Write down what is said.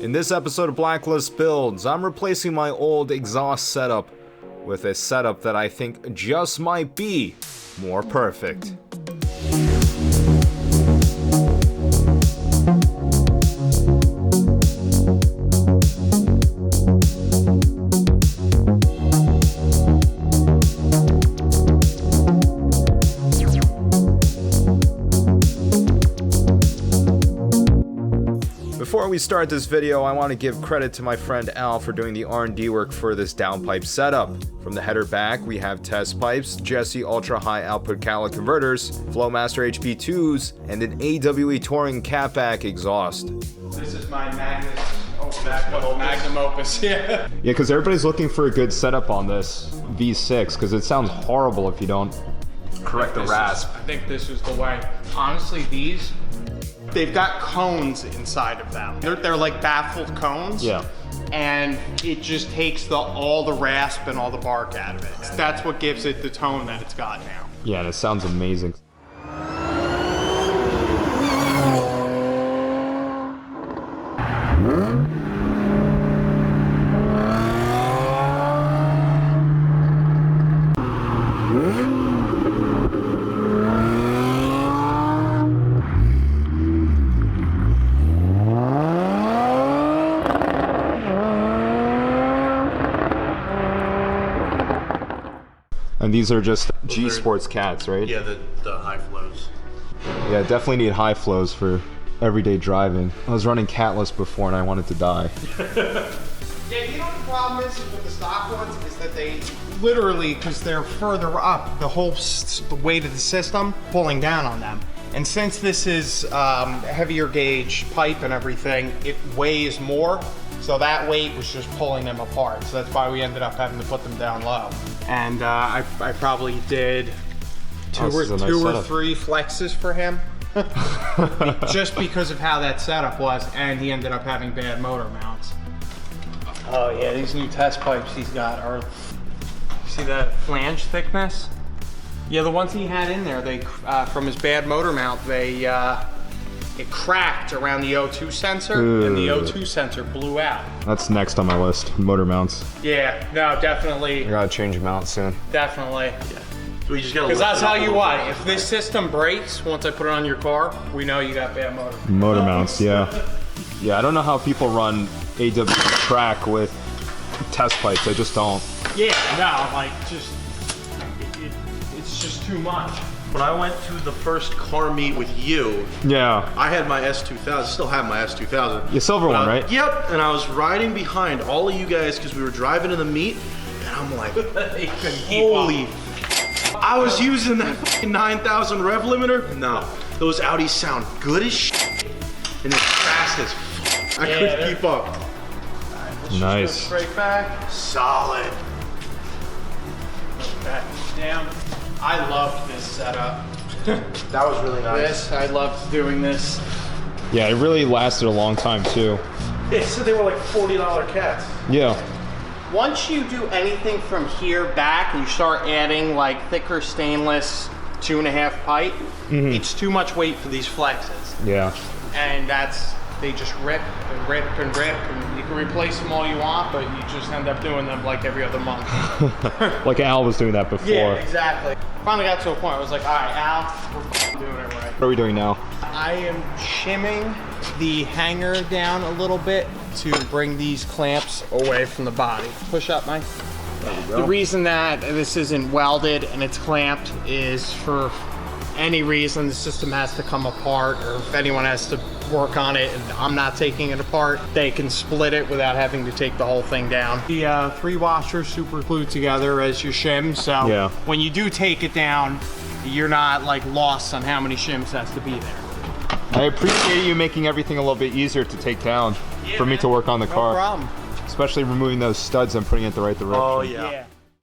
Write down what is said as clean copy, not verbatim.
In this episode of Blacklist Builds, I'm replacing my old exhaust setup with a setup that I think just might be more perfect. Before we start this video, I want to give credit to my friend Al for doing the R&D work for this downpipe setup. From the header back, we have test pipes, GESI ultra high output catalytic converters, FLOWMASTER HP2s, and an AWE Touring catback exhaust. This is my Magnum Opus, yeah. Yeah, because everybody's looking for a good setup on this V6, because it sounds horrible if you don't correct the rasp. I think this is the way. Honestly, they've got cones inside of them. They're like baffled cones. Yeah. And it just takes all the rasp and all the bark out of it. That's what gives it the tone that it's got now. Yeah, and it sounds amazing. And these are just G Sports cats, right? Yeah, the high flows. Yeah, definitely need high flows for everyday driving. I was running catless before and I wanted to die. Yeah, you know what the problem is with the stock ones is that they literally, because they're further up, the whole the weight of the system pulling down on them. And since this is heavier gauge pipe and everything, it weighs more. So that weight was just pulling them apart. So that's why we ended up having to put them down low. And I probably did two or three flexes for him. Just because of how that setup was, and he ended up having bad motor mounts. Oh yeah, these new test pipes he's got are, see that flange thickness? Yeah, the ones he had in there, they from his bad motor mount, it cracked around the O2 sensor, and the O2 sensor blew out. That's next on my list, motor mounts. Yeah, no, definitely. I gotta change them out soon. Definitely. Yeah. So we just gotta. Because I'll tell you what, if this system breaks once I put it on your car, we know you got bad motor. Motor mounts, yeah. Yeah, I don't know how people run AW track with test pipes. I just don't. Yeah, no, like it's just too much. When I went to the first car meet with you, Yeah. I had my S2000, still have my S2000. The silver one, right? Yep, and I was riding behind all of you guys because we were driving to the meet, and I'm like, holy I was using that fucking 9,000 rev limiter. No, those Audis sound good as shit, and it's fast as fuck. I couldn't keep up. All right, let's Nice. just go straight back. Solid. Back down. I loved this setup. That was really nice. I loved doing this. Yeah, it really lasted a long time too. It said they were like $40 cats. Yeah. Once you do anything from here back and you start adding like thicker stainless 2.5 pipe, it's too much weight for these flexes. Yeah. And they just rip and rip and rip, and you can replace them all you want, but you just end up doing them like every other month. Like Al was doing that before. Yeah, exactly. Finally got to a point, I was like, all right, Al, we're doing it right. What are we doing now? I am shimming the hanger down a little bit to bring these clamps away from the body. Push up, Mike. The reason that this isn't welded and it's clamped is for any reason the system has to come apart, or if anyone has to work on it and I'm not taking it apart, they can split it without having to take the whole thing down. The 3 washers super glued together as your shim, so when you do take it down, you're not like lost on how many shims has to be there. I appreciate you making everything a little bit easier to take down for me to work on the car. No problem. Especially removing those studs and putting it the right direction. Oh yeah.